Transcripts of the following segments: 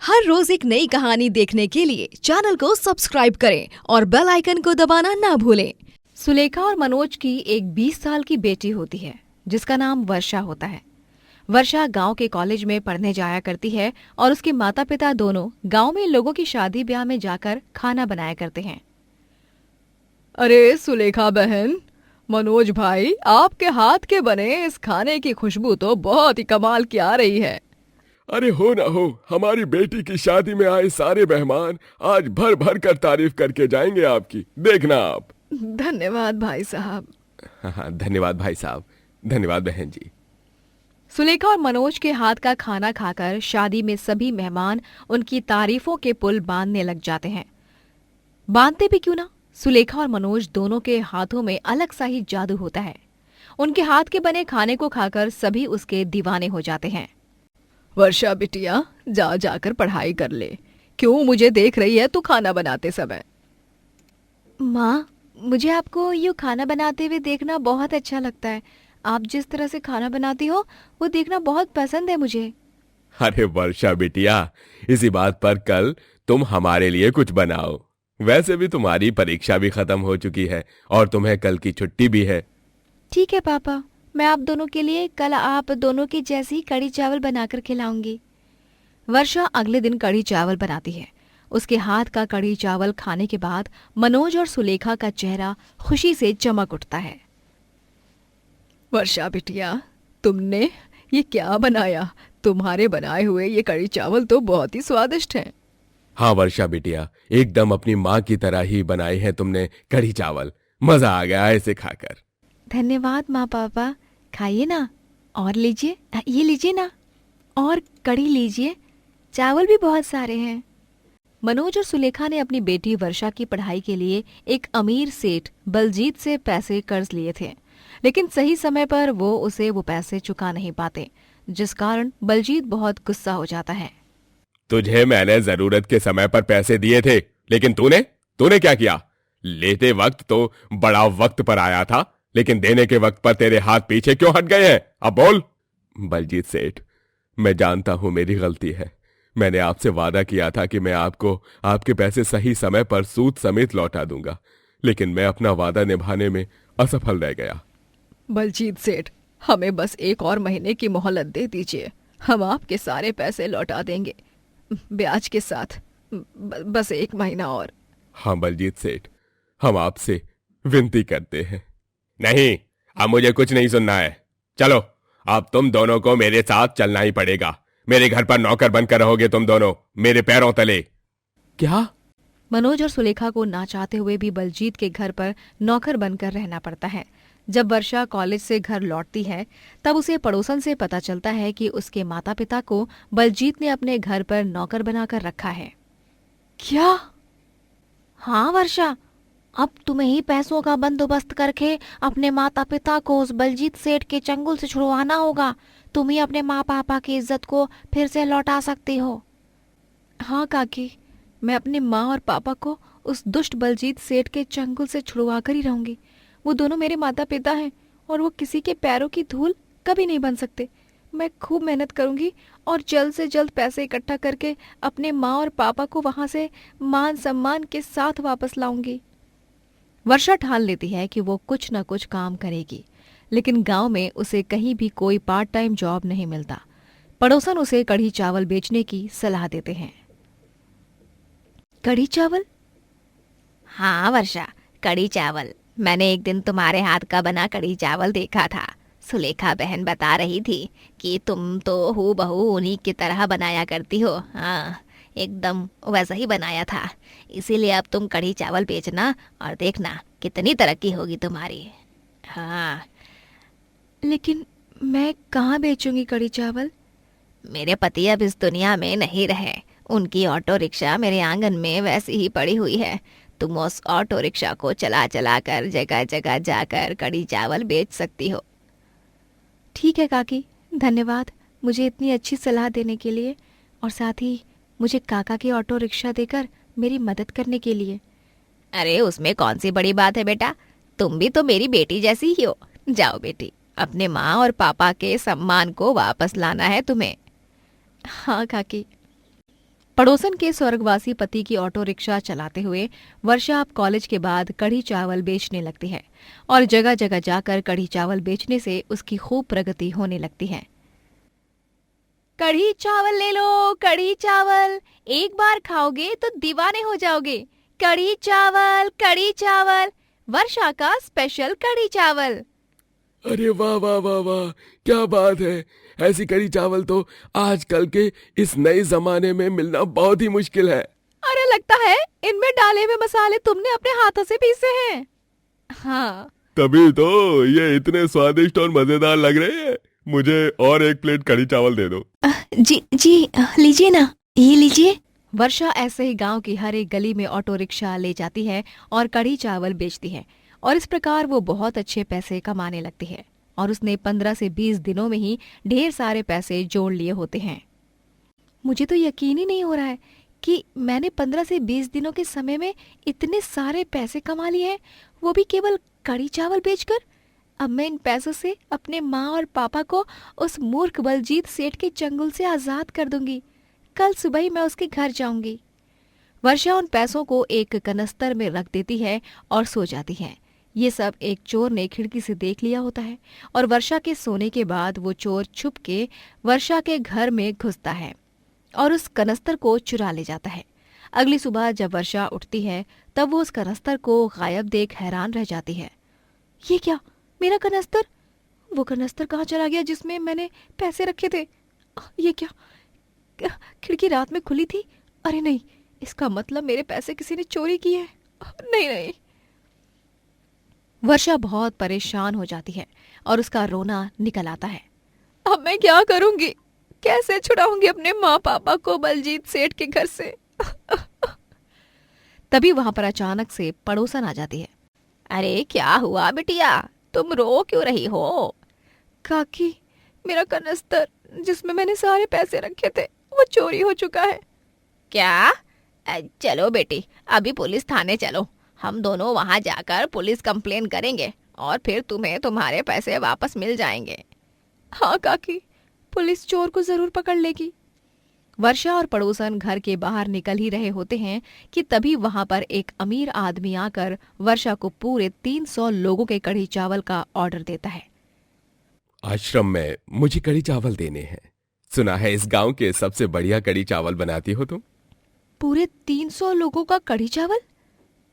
हर रोज एक नई कहानी देखने के लिए चैनल को सब्सक्राइब करें और बेल आइकन को दबाना ना भूलें। सुलेखा और मनोज की एक 20 साल की बेटी होती है जिसका नाम वर्षा होता है। वर्षा गांव के कॉलेज में पढ़ने जाया करती है और उसके माता पिता दोनों गांव में लोगों की शादी ब्याह में जाकर खाना बनाया करते हैं। अरे सुलेखा बहन, मनोज भाई, आपके हाथ के बने इस खाने की खुशबू तो बहुत ही कमाल की आ रही है। अरे हो ना हो, हमारी बेटी की शादी में आए सारे मेहमान आज भर भर कर तारीफ करके जाएंगे आपकी, देखना आप। धन्यवाद भाई साहब। हाँ, धन्यवाद भाई साहब, धन्यवाद बहन जी। सुलेखा और मनोज के हाथ का खाना खाकर शादी में सभी मेहमान उनकी तारीफों के पुल बांधने लग जाते हैं। बांधते भी क्यों ना, सुलेखा और मनोज दोनों के हाथों में अलग सा ही जादू होता है। उनके हाथ के बने खाने को खाकर सभी उसके दीवाने हो जाते हैं। वर्षा बिटिया, जा जाकर पढ़ाई कर ले। क्यों मुझे देख रही है तू खाना बनाते समय? माँ, मुझे आपको यूँ खाना बनाते हुए देखना बहुत अच्छा लगता है। आप जिस तरह से खाना बनाती हो वो देखना बहुत पसंद है मुझे। अरे वर्षा बिटिया, इसी बात पर कल तुम हमारे लिए कुछ बनाओ। वैसे भी तुम्हारी परीक्षा भी खत्म हो चुकी है और तुम्हें कल की छुट्टी भी है। ठीक है पापा, मैं आप दोनों के लिए कल आप दोनों की जैसी कढ़ी चावल बनाकर खिलाऊंगी। वर्षा अगले दिन कढ़ी चावल बनाती है। उसके हाथ का कढ़ी चावल खाने के बाद मनोज और सुलेखा का चेहरा खुशी से चमक उठता है। वर्षा बिटिया, तुमने ये क्या बनाया? तुम्हारे बनाए हुए ये कढ़ी चावल तो बहुत ही स्वादिष्ट हैं। हाँ वर्षा बिटिया, एकदम अपनी माँ की तरह ही बनाए हैं तुमने कढ़ी चावल। मजा आ गया ऐसे खाकर। धन्यवाद माँ पापा, खाइए ना। और लीजिए, ये लीजिए ना, और कढ़ी लीजिए, चावल भी बहुत सारे हैं। मनोज और सुलेखा ने अपनी बेटी वर्षा की पढ़ाई के लिए एक अमीर सेठ बलजीत से पैसे कर्ज लिए थे, लेकिन सही समय पर वो उसे वो पैसे चुका नहीं पाते, जिस कारण बलजीत बहुत गुस्सा हो जाता है। तुझे मैंने जरूरत के समय पर पैसे दिए थे, लेकिन तूने तूने क्या किया? लेते वक्त तो बड़ा वक्त पर आया था, लेकिन देने के वक्त पर तेरे हाथ पीछे क्यों हट गए हैं? अब बोल। बलजीत सेठ, मैं जानता हूं मेरी गलती है। मैंने आपसे वादा किया था कि मैं आपको आपके पैसे सही समय पर सूद समेत लौटा दूंगा, लेकिन मैं अपना वादा निभाने में असफल रह गया। बलजीत सेठ, हमें बस एक और महीने की मोहलत दे दीजिए। हम आपके सारे पैसे लौटा देंगे, ब्याज के साथ। बस एक महीना और। हाँ बलजीत सेठ, हम आपसे विनती करते हैं। नहीं, अब मुझे कुछ नहीं सुनना है। चलो, अब तुम दोनों को मेरे साथ चलना ही पड़ेगा। मेरे घर पर नौकर बनकर रहोगे तुम दोनों, मेरे पैरों तले। क्या? मनोज और सुलेखा को ना चाहते हुए भी बलजीत के घर पर नौकर बनकर रहना पड़ता है। जब वर्षा कॉलेज से घर लौटती है तब उसे पड़ोसन से पता चलता है कि उसके माता पिता को बलजीत ने अपने घर पर नौकर बनाकर रखा है। क्या? हाँ वर्षा, अब तुम्हें ही पैसों का बंदोबस्त करके अपने माता पिता को उस बलजीत सेठ के चंगुल से छुड़वाना होगा। तुम ही अपने माँ पापा की इज्जत को फिर से लौटा सकती हो। हाँ काकी, मैं अपने माँ और पापा को उस दुष्ट बलजीत सेठ के चंगुल से छुड़वा कर ही रहूंगी। वो दोनों मेरे माता पिता हैं और वो किसी के पैरों की धूल कभी नहीं बन सकते। मैं खूब मेहनत करूंगी और जल्द से जल्द पैसे इकट्ठा करके अपने माँ और पापा को वहां से मान सम्मान के साथ वापस लाऊंगी। वर्षा ठान लेती है कि वो कुछ न कुछ काम करेगी, लेकिन गांव में उसे कहीं भी कोई पार्ट टाइम जॉब नहीं मिलता। पड़ोसन उसे कढ़ी चावल बेचने की सलाह देते हैं। कढ़ी चावल? हाँ वर्षा, कढ़ी चावल। मैंने एक दिन तुम्हारे हाथ का बना कढ़ी चावल देखा था। सुलेखा बहन बता रही थी कि तुम तो हूबहू उन्हीं की तरह बनाया करती हो। हाँ, एकदम वैसा ही बनाया था। इसीलिए अब तुम कढ़ी चावल बेचना और देखना कितनी तरक्की होगी तुम्हारी। हाँ, लेकिन मैं कहाँ बेचूंगी कढ़ी चावल? मेरे पति अब इस दुनिया में नहीं रहे। उनकी ऑटो रिक्शा मेरे आंगन में वैसी ही पड़ी हुई है। तुम उस ऑटो रिक्शा को चला चला कर जगह जगह जाकर कढ़ी चावल बेच सकती हो। ठीक है काकी, धन्यवाद मुझे इतनी अच्छी सलाह देने के लिए, और साथ ही मुझे काका की ऑटो रिक्शा देकर मेरी मदद करने के लिए। अरे उसमें कौन सी बड़ी बात है बेटा, तुम भी तो मेरी बेटी जैसी ही हो। जाओ बेटी, अपने माँ और पापा के सम्मान को वापस लाना है तुम्हें। हाँ काकी। पड़ोसन के स्वर्गवासी पति की ऑटो रिक्शा चलाते हुए वर्षा अब कॉलेज के बाद कढ़ी चावल बेचने लगती है और जगह जगह जाकर कढ़ी चावल बेचने से उसकी खूब प्रगति होने लगती है। कढ़ी चावल ले लो, कढ़ी चावल, एक बार खाओगे तो दीवाने हो जाओगे। कढ़ी चावल, कढ़ी चावल, वर्षा का स्पेशल कढ़ी चावल। अरे वाह वाह वाह वाह, क्या बात है। ऐसी कढ़ी चावल तो आजकल के इस नए जमाने में मिलना बहुत ही मुश्किल है। अरे लगता है इनमें डाले हुए मसाले तुमने अपने हाथों से पीसे हैं। हाँ, तभी तो ये इतने स्वादिष्ट और मजेदार लग रहे हैं। मुझे और एक प्लेट कढ़ी चावल दे दो। जी जी, लीजिए ना, ये लीजिए। वर्षा ऐसे ही गांव की हर एक गली में ऑटो रिक्शा ले जाती है और कढ़ी चावल बेचती है और इस प्रकार वो बहुत अच्छे पैसे कमाने लगती है और उसने 15 से 20 दिनों में ही ढेर सारे पैसे जोड़ लिए होते हैं। मुझे तो यकीन ही नहीं हो रहा है कि मैंने 15 से 20 दिनों के समय में इतने सारे पैसे कमा लिए हैं, वो भी केवल कढ़ी चावल बेचकर। अब मैं इन पैसों से अपने माँ और पापा को उस मूर्ख बलजीत सेठ के चंगुल से आजाद कर दूंगी। कल सुबह ही मैं उसके घर जाऊंगी। वर्षा उन पैसों को एक कनस्तर में रख देती है और सो जाती है। ये सब एक चोर ने खिड़की से देख लिया होता है और वर्षा के सोने के बाद वो चोर छुप के वर्षा के घर में घुसता है और उस कनस्तर को चुरा ले जाता है। अगली सुबह जब वर्षा उठती है तब वो उस कनस्तर को गायब देख हैरान रह जाती है। ये क्या, मेरा कनस्तर? वो कनस्तर कहाँ चला गया जिसमें मैंने पैसे रखे थे? ये क्या, खिड़की रात में खुली थी? अरे नहीं, इसका मतलब मेरे पैसे किसी ने चोरी किए हैं। नहीं नहीं। वर्षा बहुत परेशान हो जाती है और उसका रोना निकल आता है। अब मैं क्या करूंगी? कैसे छुड़ाऊंगी अपने माँ पापा को बलजीत सेठ के घर से? तभी वहां पर अचानक से पड़ोसन आ जाती है। अरे क्या हुआ बिटिया, तुम रो क्यों रही हो? काकी, मेरा कनस्तर जिसमें मैंने सारे पैसे रखे थे वो चोरी हो चुका है। क्या? चलो बेटी, अभी पुलिस थाने चलो। हम दोनों वहां जाकर पुलिस कंप्लेन करेंगे और फिर तुम्हें तुम्हारे पैसे वापस मिल जाएंगे। हाँ काकी, पुलिस चोर को जरूर पकड़ लेगी। वर्षा और पड़ोसन घर के बाहर निकल ही रहे होते हैं कि तभी वहां पर एक अमीर आदमी आकर वर्षा को पूरे 300 लोगों के कढ़ी चावल का ऑर्डर देता है। आश्रम में मुझे कढ़ी चावल देने हैं। सुना है इस गांव के सबसे बढ़िया कढ़ी चावल बनाती हो तुम। पूरे 300 लोगों का कढ़ी चावल?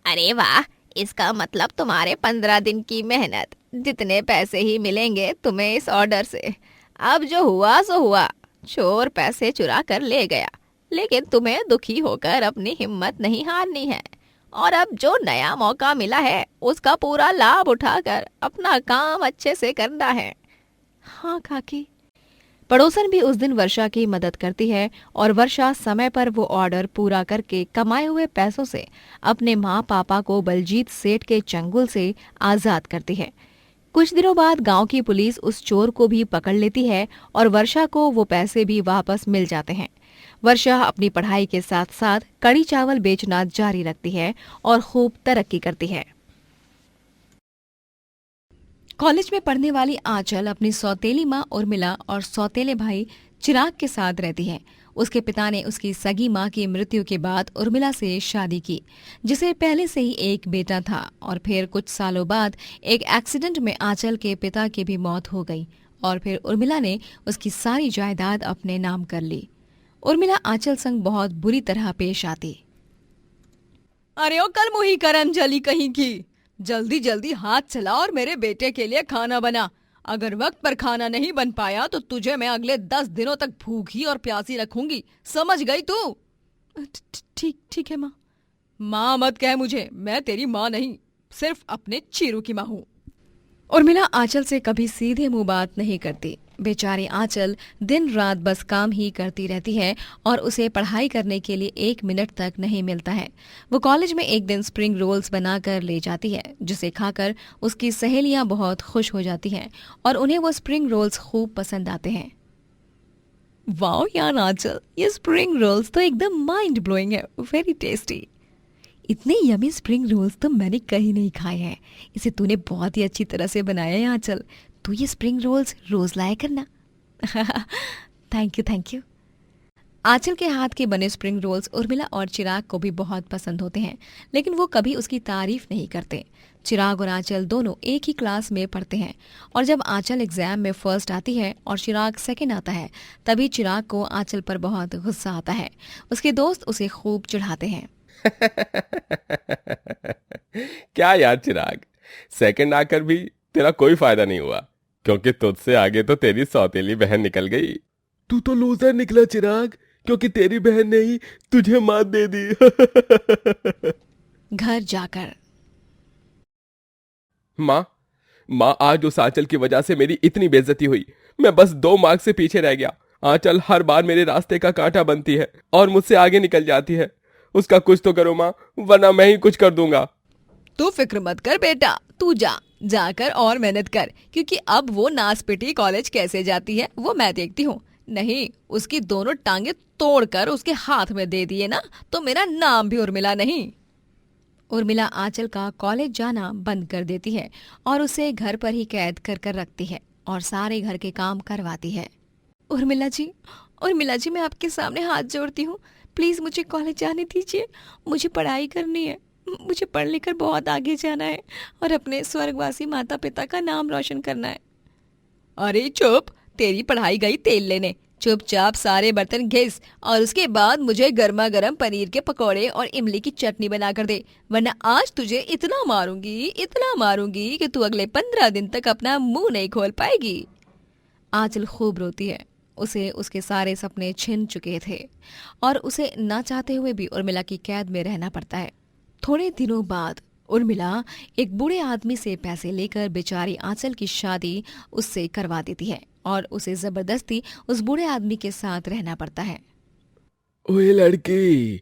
अरे वाह, इसका मतलब तुम्हारे 15 दिन की मेहनत, जितने पैसे ही मिलेंगे तुम्हें इस ऑर्डर से। अब जो हुआ सो हुआ, चोर पैसे चुरा कर ले गया, लेकिन तुम्हें दुखी होकर अपनी हिम्मत नहीं हारनी है और अब जो नया मौका मिला है उसका पूरा लाभ उठाकर अपना काम अच्छे से करना है। हाँ काकी। पड़ोसन भी उस दिन वर्षा की मदद करती है और वर्षा समय पर वो ऑर्डर पूरा करके कमाए हुए पैसों से अपने माँ पापा को बलजीत सेठ के चंगुल से आजाद करती है। कुछ दिनों बाद गांव की पुलिस उस चोर को भी पकड़ लेती है और वर्षा को वो पैसे भी वापस मिल जाते हैं। वर्षा अपनी पढ़ाई के साथ साथ कढ़ी चावल बेचना जारी रखती है और खूब तरक्की करती है। कॉलेज में पढ़ने वाली आंचल अपनी सौतेली माँ उर्मिला और सौतेले भाई चिराग के साथ रहती है। उसके पिता ने उसकी सगी माँ की मृत्यु के बाद उर्मिला से शादी की, जिसे पहले से ही एक बेटा था, और फिर कुछ सालों बाद एक एक्सीडेंट में आंचल के पिता की भी मौत हो गई और फिर उर्मिला ने उसकी सारी जायदाद अपने नाम कर ली। उर्मिला आंचल संग बहुत बुरी तरह पेश आती। अरे ओ कल मुही करमजली कहीं की, जल्दी जल्दी हाथ चला और मेरे बेटे के लिए खाना बना। अगर वक्त पर खाना नहीं बन पाया तो तुझे मैं अगले 10 दिनों तक भूखी और प्यासी रखूंगी, समझ गई तू? ठीक है माँ। माँ मत कह मुझे, मैं तेरी माँ नहीं, सिर्फ अपने चीरू की माँ हूँ। उर्मिला आंचल से कभी सीधे मुंह बात नहीं करती। बेचारी आंचल दिन रात बस काम ही करती रहती है और उसे पढ़ाई करने के लिए 1 मिनट तक नहीं मिलता है। वो कॉलेज में एक दिन स्प्रिंग रोल्स बनाकर ले जाती है, जिसे खाकर उसकी सहेलियां बहुत खुश हो जाती हैं और उन्हें वो स्प्रिंग रोल्स खूब पसंद आते हैं। वाह यार आंचल, ये स्प्रिंग रोल्स तो एकदम माइंड ब्लोइंग है, वेरी टेस्टी। इतने यमी स्प्रिंग रोल्स तो मैंने कहीं नहीं खाए हैं। इसे तूने बहुत ही अच्छी तरह से बनाया है आंचल। तू ये स्प्रिंग रोल्स रोज लाया करना। Thank you. आंचल के हाथ के बने स्प्रिंग रोल्स उर्मिला और चिराग को भी बहुत पसंद होते हैं, लेकिन वो कभी उसकी तारीफ नहीं करते। चिराग और आंचल दोनों एक ही क्लास में पढ़ते हैं और जब आंचल एग्जाम में फर्स्ट आती है और चिराग सेकंड आता है, तभी चिराग को आंचल पर बहुत गुस्सा आता है। उसके दोस्त उसे खूब चिढ़ाते हैं। क्या यार चिराग, सेकंड आकर भी तेरा कोई फायदा नहीं हुआ, क्योंकि तुझसे आगे तो तेरी सौतेली बहन निकल गई। तू तो लूजर निकला चिराग, क्योंकि तेरी बहन ने ही तुझे मात दे दी। घर जाकर माँ आज उस आंचल की वजह से मेरी इतनी बेइज्जती हुई। मैं बस 2 मार्क्स से पीछे रह गया। आंचल हर बार मेरे रास्ते का कांटा बनती है और मुझसे आगे निकल जाती है। उसका कुछ तो करो माँ, वरना मैं ही कुछ कर दूंगा। तू फिक्र मत कर बेटा, तू जाकर और मेहनत कर, क्योंकि अब वो नासपिटी कॉलेज कैसे जाती है वो मैं देखती हूँ। नहीं, उसकी दोनों टांगे तोड़कर उसके हाथ में दे दिए ना, तो मेरा नाम भी उर्मिला नहीं। उर्मिला आंचल का कॉलेज जाना बंद कर देती है और उसे घर पर ही कैद कर कर रखती है और सारे घर के काम करवाती है। उर्मिला जी मैं आपके सामने हाथ जोड़ती हूँ, प्लीज मुझे कॉलेज जाने दीजिए। मुझे पढ़ाई करनी है, मुझे पढ़ लिख कर बहुत आगे जाना है और अपने स्वर्गवासी माता पिता का नाम रोशन करना है। अरे चुप, तेरी पढ़ाई गई तेल लेने। चुपचाप सारे बर्तन घिस और उसके बाद मुझे गर्मा गर्म पनीर के पकौड़े और इमली की चटनी बना कर दे, वरना आज तुझे इतना मारूंगी कि तू अगले 15 दिन तक अपना मुंह नहीं खोल पाएगी। आंचल खूब रोती है। उसे उसके सारे सपने छिन चुके थे और उसे ना चाहते हुए भी उर्मिला की कैद में रहना पड़ता है। थोड़े दिनों बाद उर्मिला एक बूढ़े आदमी से पैसे लेकर बेचारी आंचल की शादी उससे करवा देती है और उसे जबरदस्ती उस बूढ़े आदमी के साथ रहना पड़ता है। ओए लड़की,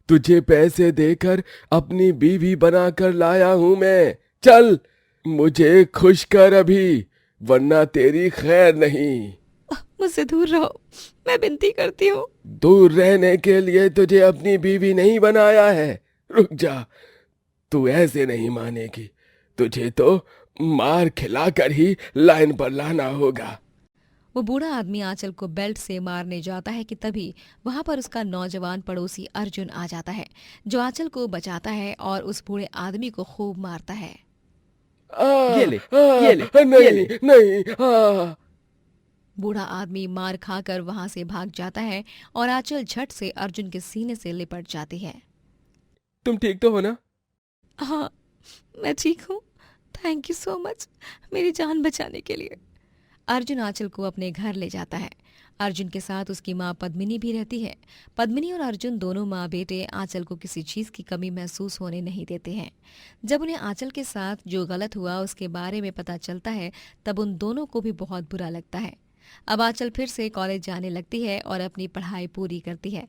तुझे पैसे देकर अपनी बीवी बनाकर लाया हूं मैं। चल मुझे खुश कर अभी, वरना तेरी खैर नहीं। मुझसे दूर रहो, मैं विनती करती हूँ। दूर रहने के लिए तुझे अपनी बीवी नहीं बनाया है। रुक जा, तू ऐसे नहीं मानेगी। तुझे तो मार खिलाकर ही लाइन पर लाना होगा। वो बूढ़ा आदमी आंचल को बेल्ट से मारने जाता है कि तभी वहां पर उसका नौजवान पड़ोसी अर्जुन आ जाता है, जो आंचल को बचाता है और उस बूढ़े आदमी को खूब मारता है। ये ले। नहीं। बूढ़ा आदमी मार खाकर वहां से भाग जाता है और आंचल झट से अर्जुन के सीने से लिपट जाती है। तुम ठीक तो हो ना? हाँ, मैं ठीक हूँ। थैंक यू सो मच मेरी जान बचाने के लिए। अर्जुन आंचल को अपने घर ले जाता है। अर्जुन के साथ उसकी माँ पद्मिनी भी रहती है। पद्मिनी और अर्जुन दोनों माँ बेटे आंचल को किसी चीज की कमी महसूस होने नहीं देते हैं। जब उन्हें आंचल के साथ जो गलत हुआ उसके बारे में पता चलता है, तब उन दोनों को भी बहुत बुरा लगता है। अब आंचल फिर से कॉलेज जाने लगती है और अपनी पढ़ाई पूरी करती है।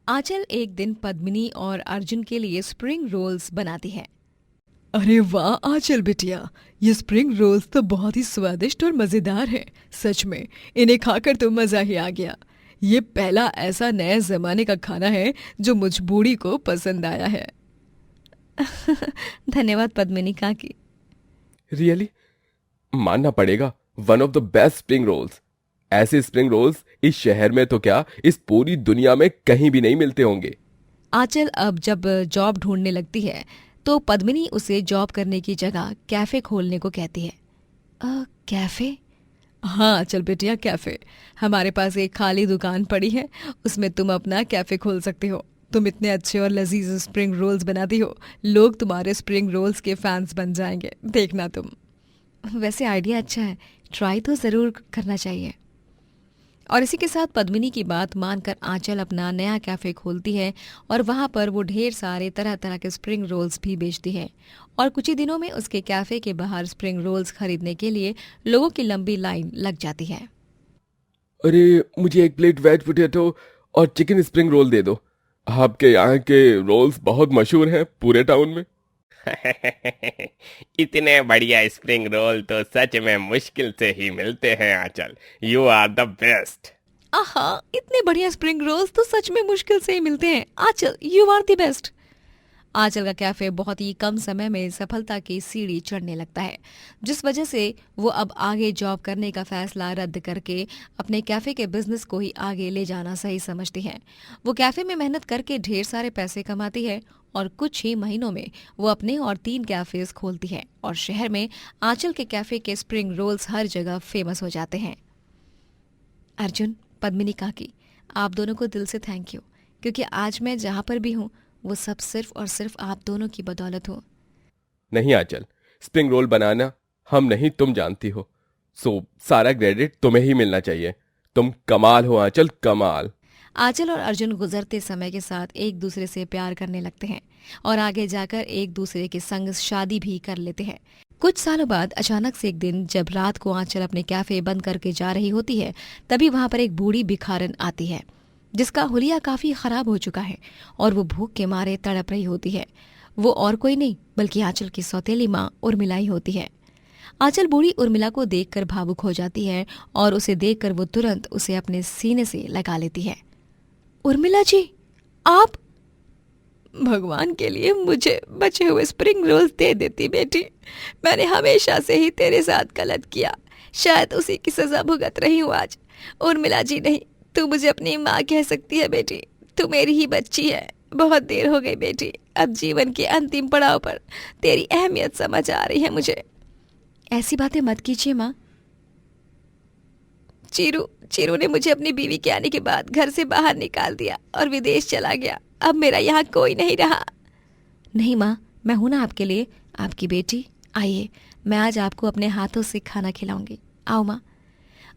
आंचल एक दिन पद्मिनी और अर्जुन के लिए स्प्रिंग रोल्स बनाती है। अरे वाह आंचल बिटिया, ये स्प्रिंग रोल्स तो बहुत ही स्वादिष्ट और मजेदार है। सच में इन्हें खाकर तो मजा ही आ गया। ये पहला ऐसा नए जमाने का खाना है जो मुझ बूढ़ी को पसंद आया है। धन्यवाद पद्मिनी काकी। रियली मानना पड़ेगा, one of the best spring rolls. ऐसे स्प्रिंग रोल्स इस शहर में तो क्या, इस पूरी दुनिया में कहीं भी नहीं मिलते होंगे। आंचल अब जब जॉब ढूंढने लगती है तो पद्मिनी उसे जॉब करने की जगह कैफे खोलने को कहती है। कैफे? हाँ आंचल बिटिया, कैफे। हमारे पास एक खाली दुकान पड़ी है, उसमें तुम अपना कैफे खोल सकते हो। तुम इतने अच्छे और लजीज स्प्रिंग रोल्स बनाती हो, लोग तुम्हारे स्प्रिंग रोल्स के फैंस बन जाएंगे, देखना तुम। वैसे आइडिया अच्छा है, ट्राई तो जरूर करना चाहिए। और इसी के साथ पद्मिनी की बात मानकर आंचल अपना नया कैफे खोलती है और वहां पर वो ढेर सारे तरह तरह के स्प्रिंग रोल्स भी बेचती है। और कुछ ही दिनों में उसके कैफे के बाहर स्प्रिंग रोल्स खरीदने के लिए लोगों की लंबी लाइन लग जाती है। अरे मुझे एक प्लेट वेज पोटैटो और चिकन स्प्रिंग रोल दे दो। आपके यहाँ के रोल्स बहुत मशहूर हैं पूरे टाउन में। इतने बढ़िया स्प्रिंग रोल तो सच में मुश्किल से ही मिलते हैं Anchal. You are the best. आहा, इतने बढ़िया स्प्रिंग रोल्स तो सच में मुश्किल से ही मिलते हैं। Anchal, you are the best. आंचल का कैफे बहुत ही कम समय में सफलता की सीढ़ी चढ़ने लगता है, जिस वजह से वो अब आगे जॉब करने का फैसला रद्द करके अपने कैफे के बिजनेस को ही आगे ले जाना सही समझती है। वो कैफे में मेहनत करके ढेर सारे पैसे कमाती है और कुछ ही महीनों में वो अपने और 3 कैफेज खोलती है और शहर में आंचल के कैफे के स्प्रिंग रोल्स हर जगह फेमस हो जाते हैं। अर्जुन, पद्मिनी काकी, आप दोनों को दिल से थैंक यू, क्योंकि आज मैं जहाँ पर भी हूँ वो सब सिर्फ और सिर्फ आप दोनों की बदौलत हो। नहीं आंचल, स्प्रिंग रोल बनाना हम नहीं तुम जानती हो, सो सारा क्रेडिट तुम्हें ही मिलना चाहिए। तुम कमाल हो आंचल, कमाल। आंचल और अर्जुन गुजरते समय के साथ एक दूसरे से प्यार करने लगते हैं और आगे जाकर एक दूसरे के संग शादी भी कर लेते हैं। कुछ सालों बाद अचानक से एक दिन जब रात को आंचल अपने कैफे बंद करके जा रही होती है, तभी वहां पर एक बूढ़ी भिखारन आती है जिसका हुलिया काफी खराब हो चुका है और वो भूख के मारे तड़प रही होती है। वो और कोई नहीं बल्कि आंचल की सौतेली माँ उर्मिला ही होती है। आंचल बूढ़ी उर्मिला को देखकर भावुक हो जाती है और उसे देखकर वो तुरंत उसे अपने सीने से लगा लेती है। उर्मिला जी, आप? भगवान के लिए मुझे बचे हुए स्प्रिंग रोल्स दे देती बेटी। मैंने हमेशा से ही तेरे साथ गलत किया, शायद उसी की सजा भुगत रही हूँ आज। उर्मिला जी नहीं, तू मुझे अपनी माँ कह सकती है बेटी, तू मेरी ही बच्ची है। बहुत देर हो गई बेटी, अब जीवन के अंतिम पड़ाव पर तेरी अहमियत समझ आ रही है मुझे। ऐसी बातें मत कीजिए माँ। चीरू ने मुझे अपनी बीवी के आने के बाद घर से बाहर निकाल दिया और विदेश चला गया। अब मेरा यहाँ कोई नहीं रहा। नहीं माँ, मैं हूं ना आपके लिए, आपकी बेटी। आइए, मैं आज आपको अपने हाथों से खाना खिलाऊंगी। आओ माँ।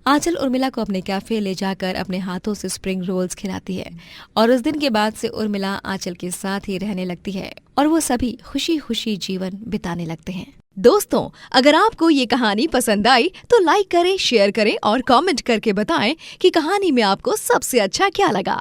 आंचल उर्मिला को अपने कैफे ले जाकर अपने हाथों से स्प्रिंग रोल्स खिलाती है और उस दिन के बाद से उर्मिला आंचल के साथ ही रहने लगती है और वो सभी खुशी खुशी जीवन बिताने लगते हैं। दोस्तों, अगर आपको ये कहानी पसंद आई तो लाइक करें, शेयर करें और कमेंट करके बताएं कि कहानी में आपको सबसे अच्छा क्या लगा।